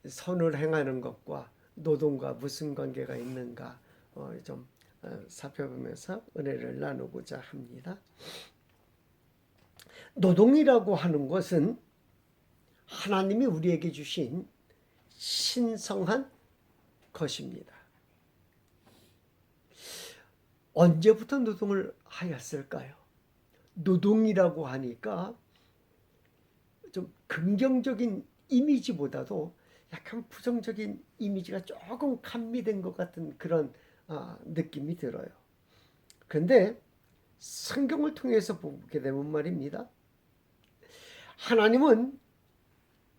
선을 행하는 것과 노동과 무슨 관계가 있는가 좀 살펴보면서 은혜를 나누고자 합니다. 노동이라고 하는 것은 하나님이 우리에게 주신 신성한 것입니다. 언제부터 노동을 하였을까요? 노동이라고 하니까 좀 긍정적인 이미지보다도 약간 부정적인 이미지가 조금 가미된 것 같은 그런 느낌이 들어요. 그런데 성경을 통해서 보게 되면 말입니다. 하나님은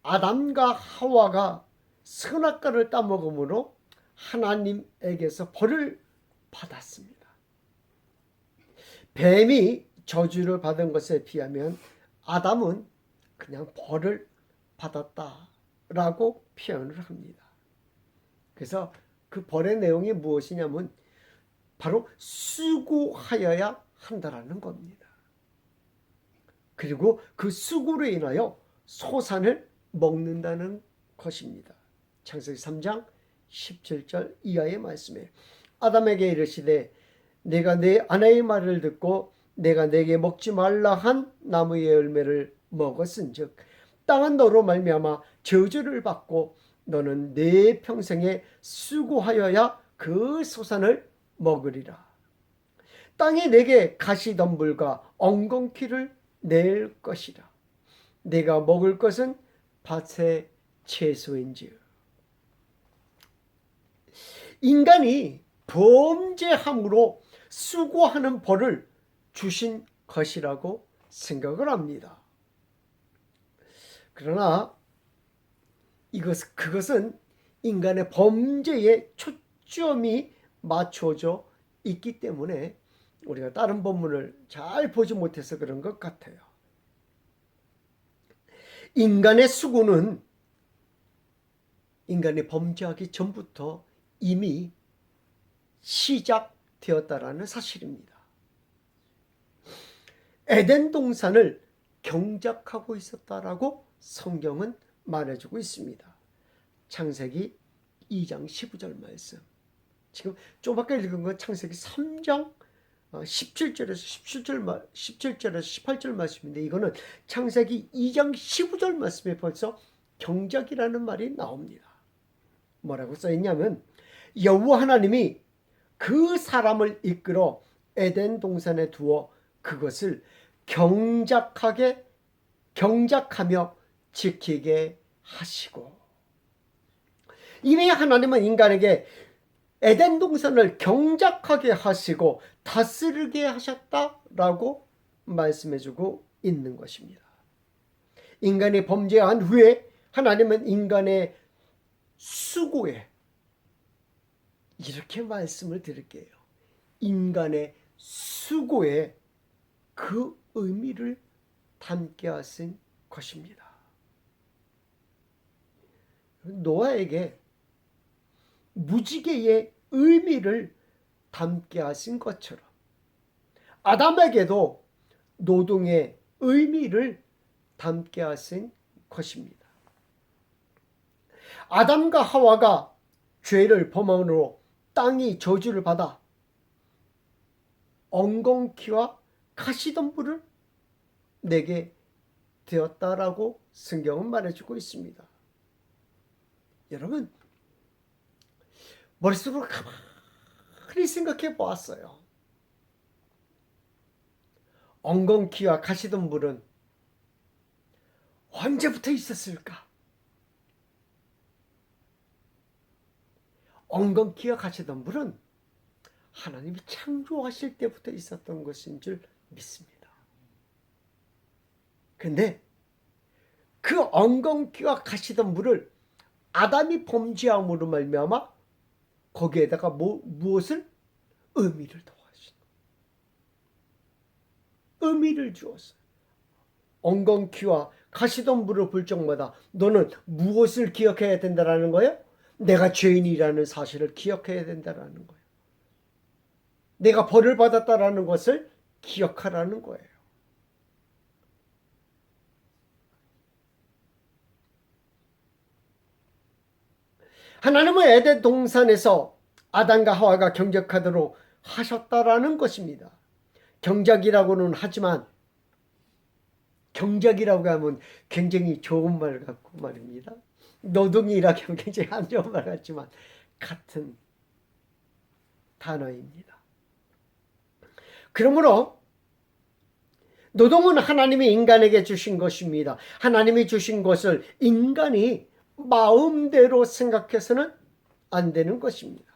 아담과 하와가 선악과를 따먹음으로 하나님에게서 벌을 받았습니다. 뱀이 저주를 받은 것에 비하면 아담은 그냥 벌을 받았다라고 표현을 합니다. 그래서 그 벌의 내용이 무엇이냐면 바로 수고하여야 한다라는 겁니다. 그리고 그 수고로 인하여 소산을 먹는다는 것입니다. 창세기 3장 17절 이하의 말씀에 아담에게 이르시되 내가 내 아내의 말을 듣고 내가 내게 먹지 말라 한 나무의 열매를 먹었은즉 땅은 너로 말미암아 저주를 받고 너는 내 평생에 수고하여야 그 소산을 먹으리라. 땅이 내게 가시덤불과 엉겅퀴를 낼 것이라. 내가 먹을 것은 밭의 채소인지요. 인간이 범죄함으로 수고하는 벌을 주신 것이라고 생각을 합니다. 그러나 그것은 인간의 범죄에 초점이 맞춰져 있기 때문에 우리가 다른 본문을 잘 보지 못해서 그런 것 같아요. 인간의 수고는 인간이 범죄하기 전부터 이미 시작되었다라는 사실입니다. 에덴 동산을 경작하고 있었다라고 성경은 말해주고 있습니다. 창세기 2장 15절 말씀. 지금 좀 아까 읽은 건 창세기 3장 17절에서 18절 말씀인데 이거는 창세기 2장 15절 말씀에 벌써 경작이라는 말이 나옵니다. 뭐라고 써있냐면 여호와 하나님이 그 사람을 이끌어 에덴 동산에 두어 그것을 경작하며 지키게 하시고, 이미 하나님은 인간에게 에덴 동산을 경작하게 하시고 다스리게 하셨다라고 말씀해주고 있는 것입니다. 인간이 범죄한 후에 하나님은 인간의 수고에, 이렇게 말씀을 드릴게요. 인간의 수고에 그 의미를 담게 하신 것입니다. 노아에게 무지개의 의미를 담게 하신 것처럼 아담에게도 노동의 의미를 담게 하신 것입니다. 아담과 하와가 죄를 범함으로 땅이 저주를 받아 엉겅퀴와 가시덤불을 내게 되었다라고 성경은 말해주고 있습니다. 여러분, 머릿속으로 가만히 생각해 보았어요. 엉겅퀴와 가시덤불은 언제부터 있었을까? 엉겅퀴와 가시덤불은 하나님이 창조하실 때부터 있었던 것인 줄 믿습니다. 근데 그 엉겅퀴와 가시덤불을 아담이 범죄함으로 말미암아 거기에다가 무엇을? 의미를 더하신, 의미를 주었어요. 엉겅퀴와 가시덤불을 볼 적마다 너는 무엇을 기억해야 된다는 거예요? 내가 죄인이라는 사실을 기억해야 된다는 거예요. 내가 벌을 받았다라는 것을 기억하라는 거예요. 하나님은 에덴 동산에서 아담과 하와가 경작하도록 하셨다라는 것입니다. 경작이라고는 하지만 경작이라고 하면 굉장히 좋은 말 같고 말입니다. 노동이 일하게 하면 굉장히 안 좋은 말 같지만 같은 단어입니다. 그러므로 노동은 하나님이 인간에게 주신 것입니다. 하나님이 주신 것을 인간이 마음대로 생각해서는 안 되는 것입니다.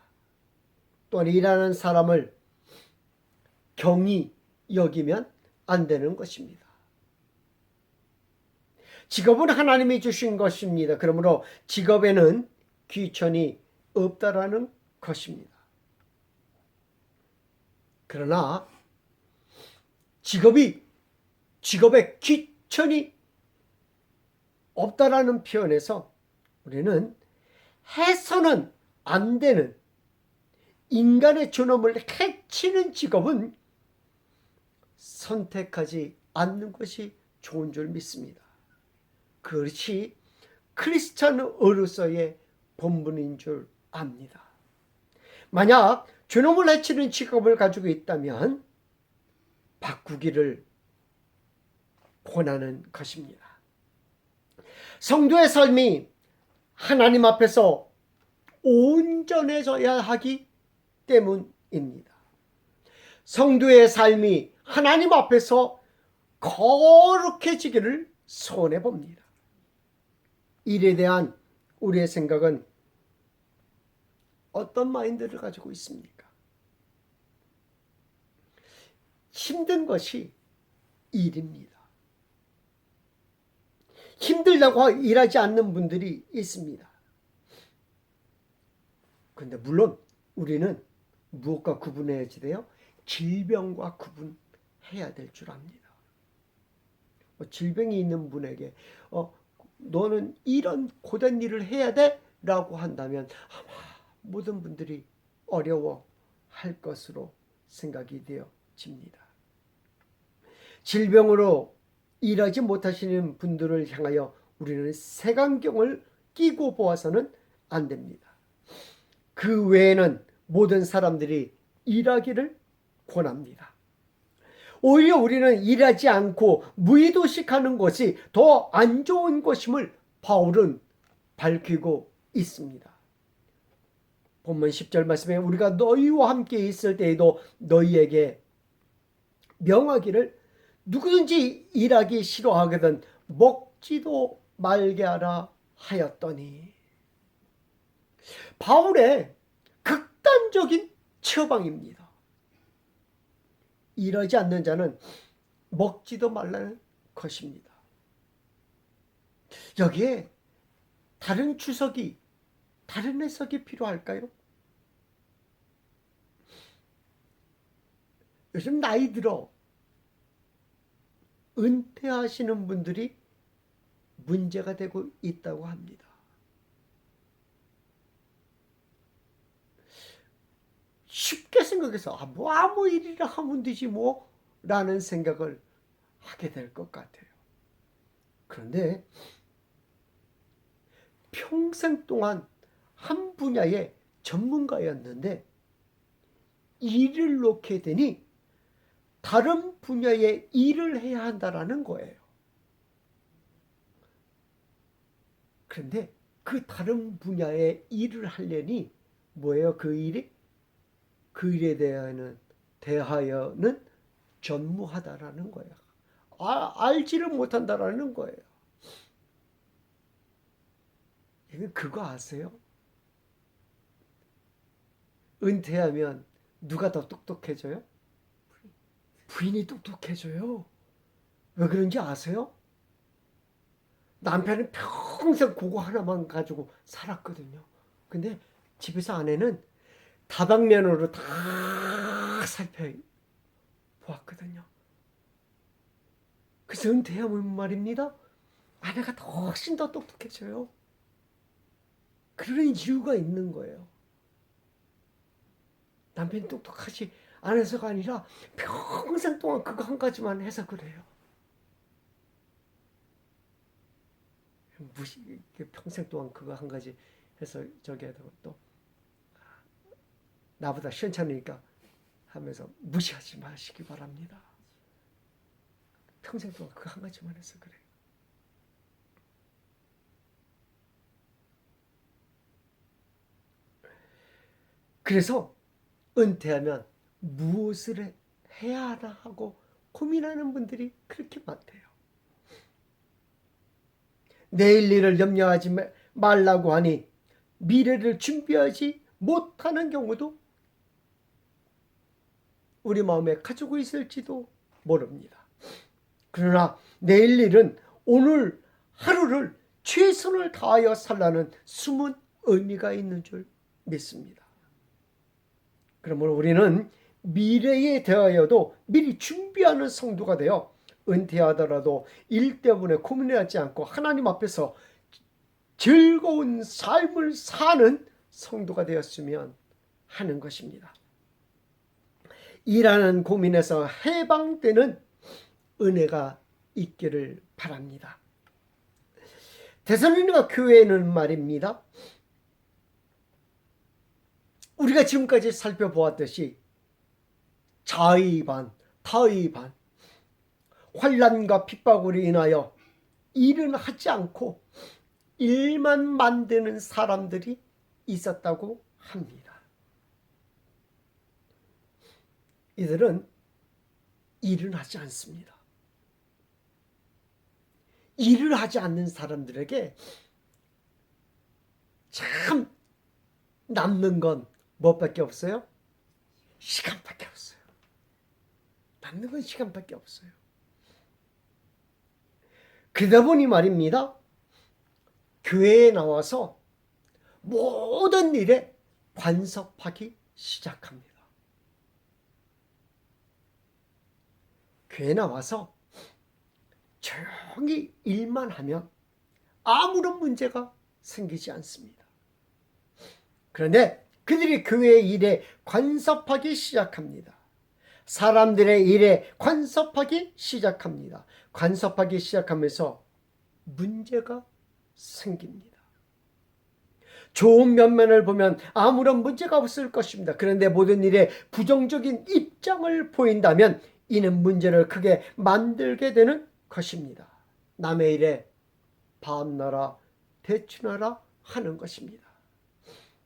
또한 일하는 사람을 경히 여기면 안 되는 것입니다. 직업은 하나님이 주신 것입니다. 그러므로 직업에는 귀천이 없다라는 것입니다. 그러나 직업에 귀천이 없다라는 표현에서 우리는 해서는 안 되는 인간의 존엄을 해치는 직업은 선택하지 않는 것이 좋은 줄 믿습니다. 그것이 크리스찬으로서의 본분인 줄 압니다. 만약 존엄을 해치는 직업을 가지고 있다면 바꾸기를 권하는 것입니다. 성도의 삶이 하나님 앞에서 온전해져야 하기 때문입니다. 성도의 삶이 하나님 앞에서 거룩해지기를 소원해 봅니다. 일에 대한 우리의 생각은 어떤 마인드를 가지고 있습니까? 힘든 것이 일입니다. 힘들다고 일하지 않는 분들이 있습니다. 그런데 물론 우리는 무엇과 구분해야지 돼요? 질병과 구분해야 될 줄 압니다. 질병이 있는 분에게 너는 이런 고된 일을 해야 돼? 라고 한다면 아마 모든 분들이 어려워할 것으로 생각이 되어집니다. 질병으로 일하지 못하시는 분들을 향하여 우리는 색안경을 끼고 보아서는 안 됩니다. 그 외에는 모든 사람들이 일하기를 권합니다. 오히려 우리는 일하지 않고 무의도식하는 것이 더 안 좋은 것임을 바울은 밝히고 있습니다. 본문 10절 말씀에 우리가 너희와 함께 있을 때에도 너희에게 명하기를 누구든지 일하기 싫어하거든 먹지도 말게 하라 하였더니, 바울의 극단적인 처방입니다. 일하지 않는 자는 먹지도 말라는 것입니다. 여기에 다른 해석이 필요할까요? 요즘 나이 들어 은퇴하시는 분들이 문제가 되고 있다고 합니다. 쉽게 생각해서 아무 일이나 하면 되지 뭐 라는 생각을 하게 될 것 같아요. 그런데 평생 동안 한 분야의 전문가였는데 일을 놓게 되니 다른 분야의 일을 해야 한다라는 거예요. 그런데 그 다른 분야의 일을 하려니 뭐예요? 그 일이? 그 일에 대하여는 전무하다라는 거예요. 알지를 못한다라는 거예요. 이거 그거 아세요? 은퇴하면 누가 더 똑똑해져요? 부인이 똑똑해져요. 왜 그런지 아세요? 남편은 평생 그거 하나만 가지고 살았거든요. 근데 집에서 아내는 다방면으로 다 살펴보았거든요. 그래서 은퇴하면 말입니다. 아내가 훨씬 더 똑똑해져요. 그런 이유가 있는 거예요. 남편이 똑똑하지 않아서가 아니라 평생 동안 그거 한 가지만 해서 그래요. 평생 동안 그거 한 가지 해서 저기에다가 또 나보다 시원찮으니까 하면서 무시하지 마시기 바랍니다. 평생 동안 그 한 가지만 해서 그래요. 그래서 은퇴하면 무엇을 해야 하나 하고 고민하는 분들이 그렇게 많대요. 내일 일을 염려하지 말라고 하니 미래를 준비하지 못하는 경우도 우리 마음에 가지고 있을지도 모릅니다. 그러나 내일 일은 오늘 하루를 최선을 다하여 살라는 숨은 의미가 있는 줄 믿습니다. 그러므로 우리는 미래에 대하여도 미리 준비하는 성도가 되어 은퇴하더라도 일 때문에 고민하지 않고 하나님 앞에서 즐거운 삶을 사는 성도가 되었으면 하는 것입니다. 일하는 고민에서 해방되는 은혜가 있기를 바랍니다. 데살로니가 교회는 말입니다. 우리가 지금까지 살펴보았듯이 자의 반, 타의 반, 환난과 핍박으로 인하여 일은 하지 않고 일만 만드는 사람들이 있었다고 합니다. 이들은 일은 하지 않습니다. 일을 하지 않는 사람들에게 참 남는 건 무엇밖에 없어요? 시간밖에 없어요. 남는 건 시간밖에 없어요. 그러다 보니 말입니다. 교회에 나와서 모든 일에 관섭하기 시작합니다. 교회에 나와서 조용히 일만 하면 아무런 문제가 생기지 않습니다. 그런데 그들이 교회의 일에 관섭하기 시작합니다. 사람들의 일에 관섭하기 시작합니다. 관섭하기 시작하면서 문제가 생깁니다. 좋은 면면을 보면 아무런 문제가 없을 것입니다. 그런데 모든 일에 부정적인 입장을 보인다면 이는 문제를 크게 만들게 되는 것입니다. 남의 일에 밤나라 대추나라 하는 것입니다.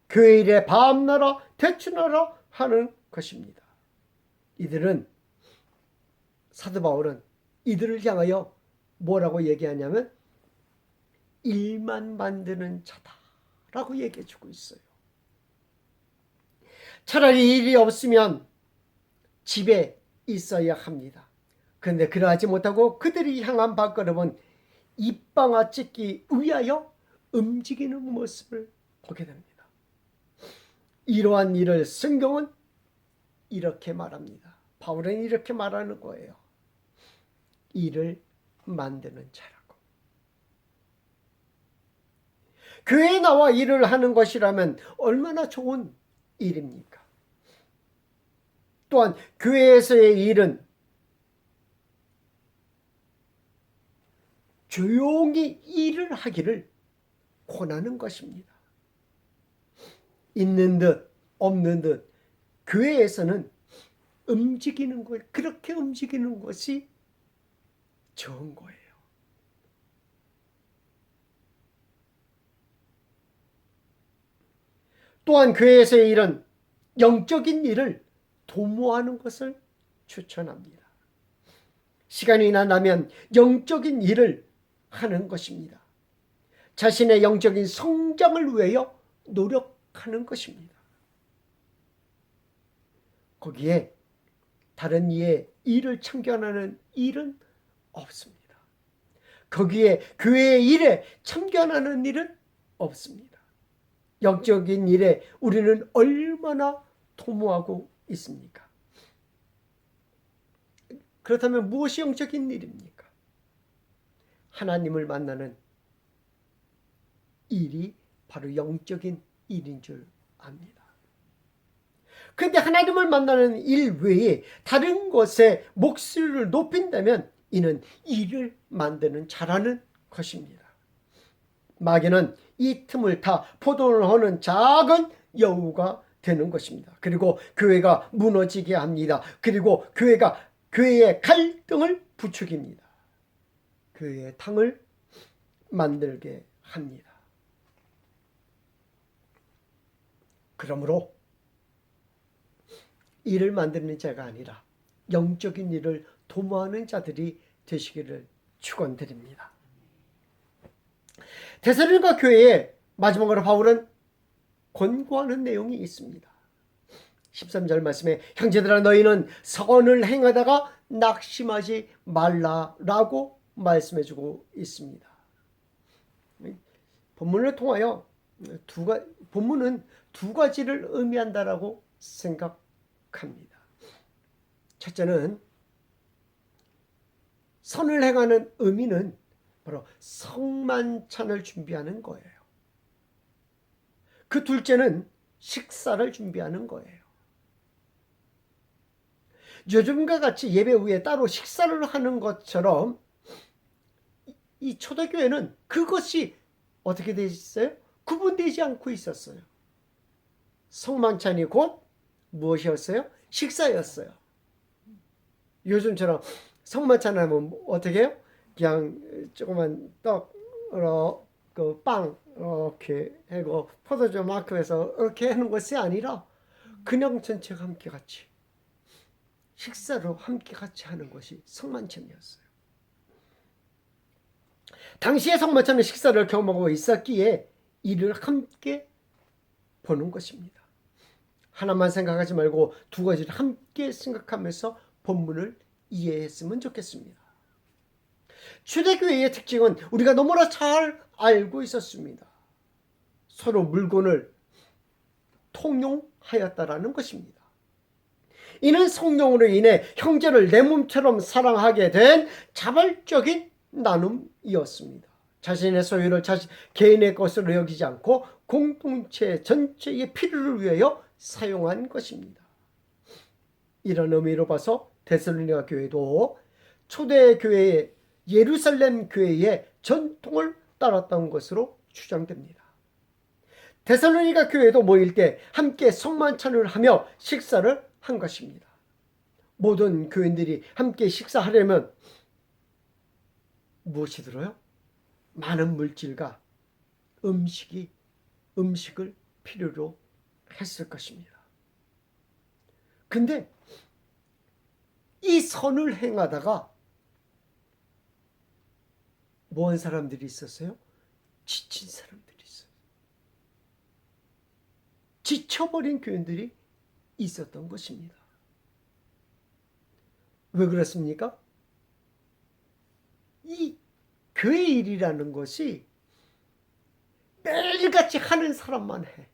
교회 일에 밤나라 대추나라 하는 것입니다. 이들은 사도 바울은 이들을 향하여 뭐라고 얘기하냐면 일만 만드는 자다라고 얘기해 주고 있어요. 차라리 일이 없으면 집에 있어야 합니다. 그런데 그러하지 못하고 그들이 향한 발걸음은 입방아 찍기 위하여 움직이는 모습을 보게 됩니다. 이러한 일을 성경은 이렇게 말합니다. 바울은 이렇게 말하는 거예요. 일을 만드는 자라고. 교회에 나와 일을 하는 것이라면 얼마나 좋은 일입니까? 또한 교회에서의 일은 조용히 일을 하기를 권하는 것입니다. 있는 듯 없는 듯 교회에서는 움직이는 것, 그렇게 움직이는 것이 좋은 거예요. 또한 교회에서의 일은 영적인 일을 도모하는 것을 추천합니다. 시간이 나면 영적인 일을 하는 것입니다. 자신의 영적인 성장을 위하여 노력하는 것입니다. 거기에 다른 이의 일을 참견하는 일은 없습니다. 거기에 교회의 일에 참견하는 일은 없습니다. 영적인 일에 우리는 얼마나 도모하고 있습니까? 그렇다면 무엇이 영적인 일입니까? 하나님을 만나는 일이 바로 영적인 일인 줄 압니다. 그런데 하나님을 만나는 일 외에 다른 것에 목소리를 높인다면 이는 일을 만드는 자라는 것입니다. 마귀는 이 틈을 타 포도를 하는 작은 여우가 되는 것입니다. 그리고 교회가 무너지게 합니다. 그리고 교회의 갈등을 부추깁니다. 교회의 탕을 만들게 합니다. 그러므로 일을 만드는 자가 아니라 영적인 일을 도모하는 자들이 되시기를 축원드립니다. 데살로니가 교회에 마지막으로 바울은 권고하는 내용이 있습니다. 13절 말씀에 형제들아 너희는 선을 행하다가 낙심하지 말라라고 말씀해주고 있습니다. 본문을 통하여 본문은 두 가지를 의미한다라고 생각합니다. 첫째는 선을 행하는 의미는 바로 성만찬을 준비하는 거예요. 그 둘째는 식사를 준비하는 거예요. 요즘과 같이 예배 후에 따로 식사를 하는 것처럼 이 초대교회는 그것이 어떻게 되어 있어요? 구분되지 않고 있었어요. 성만찬이 곧 무엇이었어요? 식사였어요. 요즘처럼 성만찬 하면 어떻게 해요? 그냥 조그만 떡, 빵 이렇게 하고 포도주 마크 해서 이렇게 하는 것이 아니라 그냥 전체가 함께 같이 식사로 함께 같이 하는 것이 성만찬이었어요. 당시의 성만찬은 식사를 경험하고 있었기에 이를 함께 보는 것입니다. 하나만 생각하지 말고 두 가지를 함께 생각하면서 본문을 이해했으면 좋겠습니다. 초대교회의 특징은 우리가 너무나 잘 알고 있었습니다. 서로 물건을 통용하였다라는 것입니다. 이는 성령으로 인해 형제를 내 몸처럼 사랑하게 된 자발적인 나눔이었습니다. 자신의 소유를 개인의 것으로 여기지 않고 공동체 전체의 필요를 위하여 사용한 것입니다. 이런 의미로 봐서 데살로니가 교회도 초대 교회의 예루살렘 교회의 전통을 따랐던 것으로 추정됩니다. 데살로니가 교회도 모일 때 함께 성만찬을 하며 식사를 한 것입니다. 모든 교인들이 함께 식사하려면 무엇이 들어요? 많은 물질과 음식을 필요로 했을 것입니다. 근데 이 선을 행하다가 뭐한 사람들이 있었어요? 지친 사람들이 있어요. 지쳐버린 교인들이 있었던 것입니다. 왜 그렇습니까? 이 교회 일이라는 것이 매일같이 하는 사람만 해.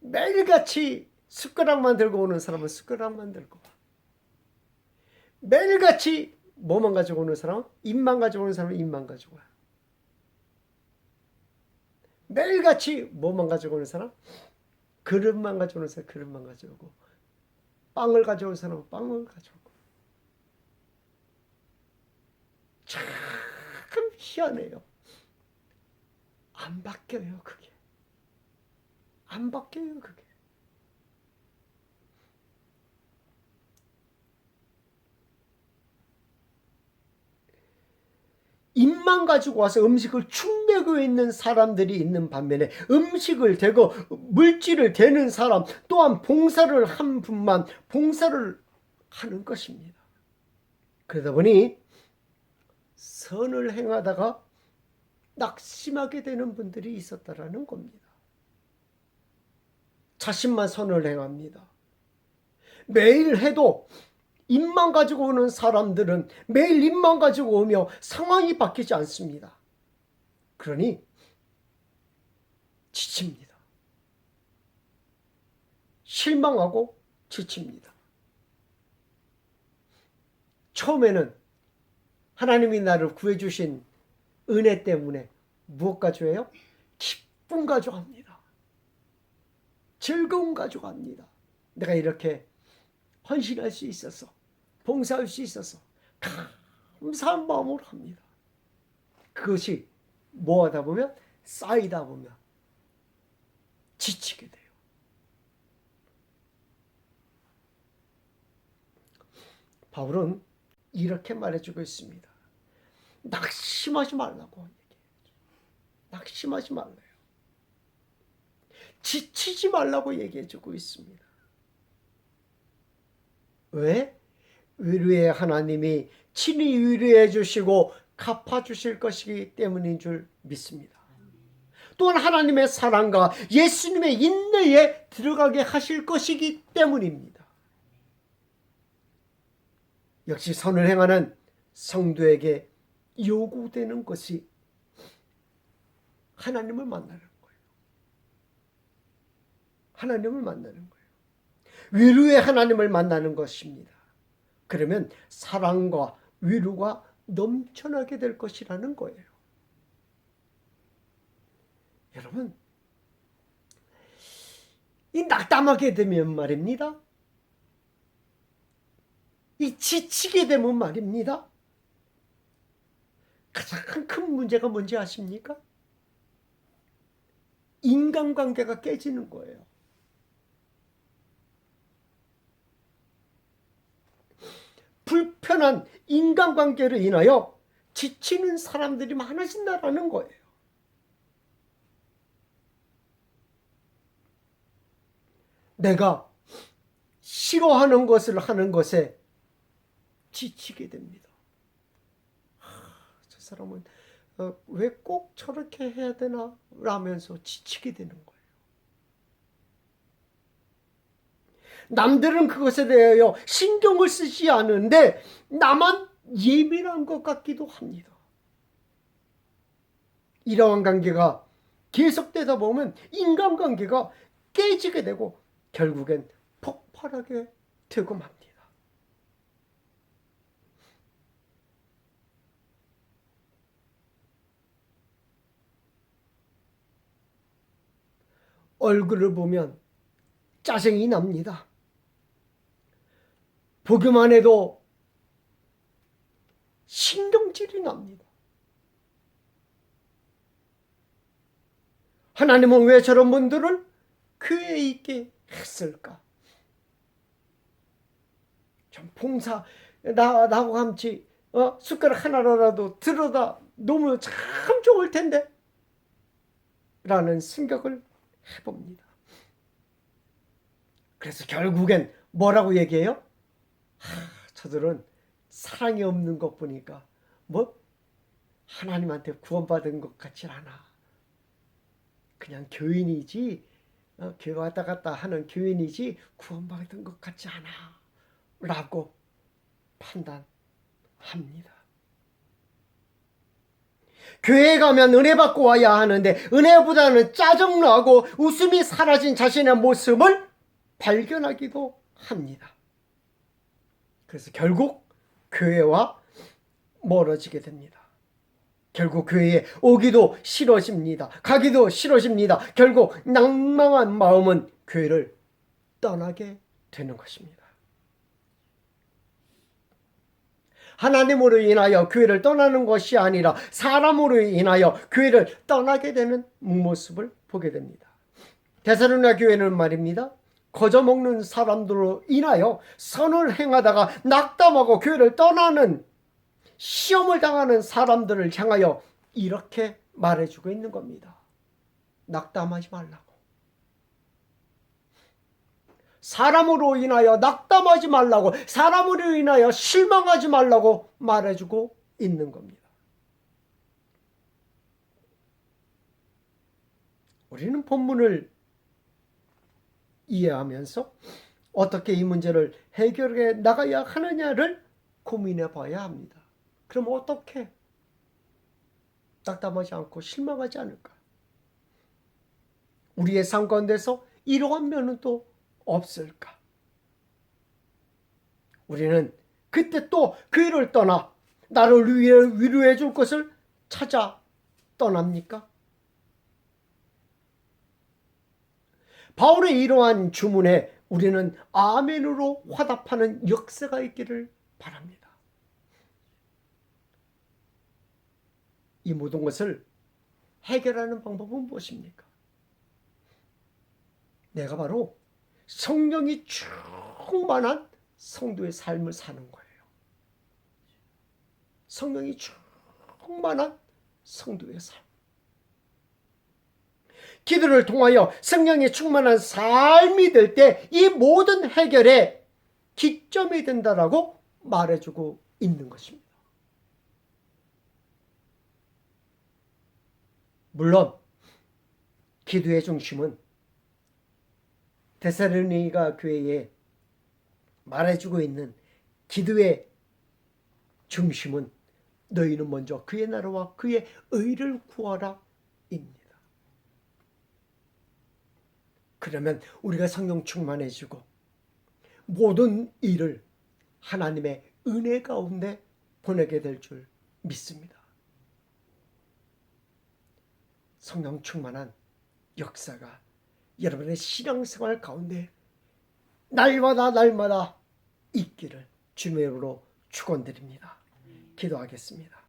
매일같이 숟가락만 들고 오는 사람은 숟가락만 들고 와. 매일같이 뭐만 가지고 오는 사람은 입만 가지고 오는 사람은 입만 가지고 와. 매일같이 뭐만 가지고 오는 사람? 그릇만 가지고 오는 사람 그릇만 가져오고, 빵을 가져오는 사람은 빵을 가져오고. 참 희한해요. 안 바뀌어요, 그게. 안 바뀌어요, 그게. 입만 가지고 와서 음식을 축내고 있는 사람들이 있는 반면에 음식을 대고 물질을 대는 사람 또한 봉사를 한 분만 봉사를 하는 것입니다. 그러다 보니 선을 행하다가 낙심하게 되는 분들이 있었다라는 겁니다. 자신만 선을 행합니다. 매일 해도 입만 가지고 오는 사람들은 매일 입만 가지고 오며 상황이 바뀌지 않습니다. 그러니 지칩니다. 실망하고 지칩니다. 처음에는 하나님이 나를 구해주신 은혜 때문에 무엇 가져요? 기쁨 가져갑니다. 즐거움 가져갑니다. 내가 이렇게 헌신할 수 있어서, 봉사할 수 있어서 감사한 마음으로 합니다. 그것이 뭐하다 보면 쌓이다 보면 지치게 돼요. 바울은 이렇게 말해주고 있습니다. 낙심하지 말라고 얘기해요. 낙심하지 말라요. 지치지 말라고 얘기해주고 있습니다. 왜? 위로의 하나님이 친히 위로해 주시고 갚아주실 것이기 때문인 줄 믿습니다. 또한 하나님의 사랑과 예수님의 인내에 들어가게 하실 것이기 때문입니다. 역시 선을 행하는 성도에게 요구되는 것이 하나님을 만나는 거예요. 하나님을 만나는 거예요. 위로의 하나님을 만나는 것입니다. 그러면 사랑과 위로가 넘쳐나게 될 것이라는 거예요. 여러분, 이 낙담하게 되면 말입니다. 이 지치게 되면 말입니다. 가장 큰 문제가 뭔지 아십니까? 인간관계가 깨지는 거예요. 불편한 인간관계로 인하여 지치는 사람들이 많아진다는 거예요. 내가 싫어하는 것을 하는 것에 지치게 됩니다. 저 사람은 왜 꼭 저렇게 해야 되나 라면서 지치게 되는 거예요. 남들은 그것에 대하여 신경을 쓰지 않는데 나만 예민한 것 같기도 합니다. 이러한 관계가 계속되다 보면 인간관계가 깨지게 되고 결국엔 폭발하게 되고 맙니다. 얼굴을 보면 짜증이 납니다. 보기만 해도 신경질이 납니다. 하나님은 왜 저런 분들을 교회에 있게 했을까? 좀 봉사 나하고 같이 숟가락 하나라도 들어다 놓으면 참 좋을 텐데 라는 생각을 해봅니다. 그래서 결국엔 뭐라고 얘기해요? 저들은 사랑이 없는 것 보니까 하나님한테 구원받은 것 같지 않아. 그냥 교인이지, 교회 왔다 갔다 하는 교인이지 구원받은 것 같지 않아 라고 판단합니다. 교회에 가면 은혜 받고 와야 하는데 은혜보다는 짜증나고 웃음이 사라진 자신의 모습을 발견하기도 합니다. 그래서 결국 교회와 멀어지게 됩니다. 결국 교회에 오기도 싫어집니다. 가기도 싫어집니다. 결국 낭망한 마음은 교회를 떠나게 되는 것입니다. 하나님으로 인하여 교회를 떠나는 것이 아니라 사람으로 인하여 교회를 떠나게 되는 모습을 보게 됩니다. 데살로니가 교회는 말입니다. 거저먹는 사람들로 인하여 선을 행하다가 낙담하고 교회를 떠나는 시험을 당하는 사람들을 향하여 이렇게 말해주고 있는 겁니다. 낙담하지 말라고. 사람으로 인하여 낙담하지 말라고, 사람으로 인하여 실망하지 말라고 말해주고 있는 겁니다. 우리는 본문을 이해하면서 어떻게 이 문제를 해결해 나가야 하느냐를 고민해 봐야 합니다. 그럼 어떻게 낙담하지 않고 실망하지 않을까? 우리의 삶 가운데서 이러한 면은 또 없을까? 우리는 그때 또 교회를 떠나 나를 위로해 줄 것을 찾아 떠납니까? 바울의 이러한 주문에 우리는 아멘으로 화답하는 역사가 있기를 바랍니다. 이 모든 것을 해결하는 방법은 무엇입니까? 내가 바로 성령이 충만한 성도의 삶을 사는 거예요. 성령이 충만한 성도의 삶. 기도를 통하여 성령이 충만한 삶이 될 때 이 모든 해결의 기점이 된다라고 말해주고 있는 것입니다. 물론 기도의 중심은 데살로니가 교회에 말해주고 있는 기도의 중심은 너희는 먼저 그의 나라와 그의 의를 구하라 입니다. 그러면 우리가 성령 충만해지고 모든 일을 하나님의 은혜 가운데 보내게 될 줄 믿습니다. 성령 충만한 역사가 여러분의 신앙생활 가운데 날마다 있기를 주님으로 축원드립니다. 기도하겠습니다.